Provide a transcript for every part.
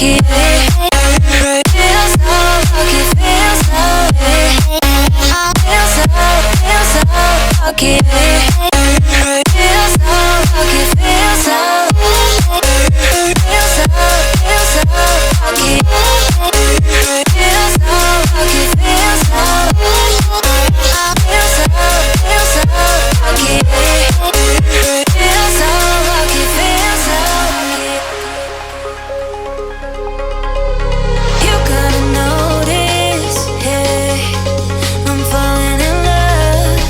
lucky. Feel so lucky, feel so lucky. Feel so lucky, feel so lucky. Feel so lucky, feel so lucky. Feel so lucky, feel so lucky. You gotta notice, hey, I'm falling in love.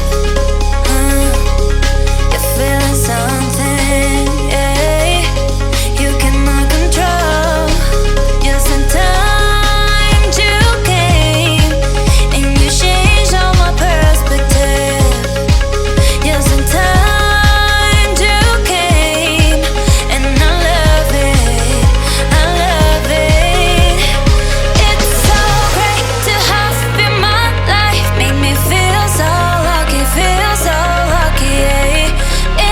You're feeling something, yeah. You cannot control. Yes, in time you came and you changed all my perspective. Yes, in time you came and I love it, I love it. It's so great to have you in my life, make me feel so lucky, yeah.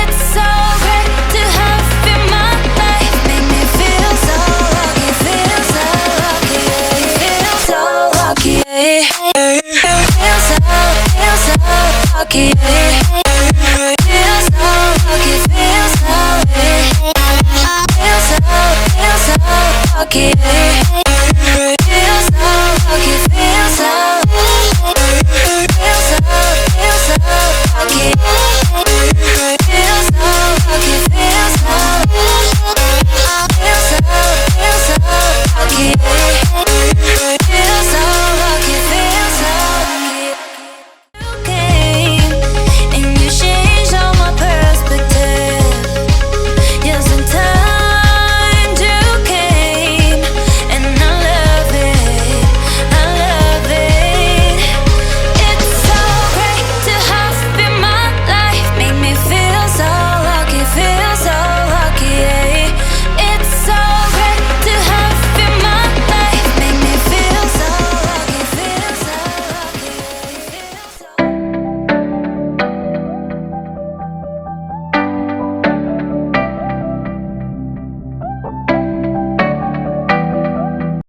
It's so great to have you in my life, make me feel so lucky, yeah. Feel so lucky, yeah. Feel so lucky, yeah. Feel so lucky, feel so lucky, yeah.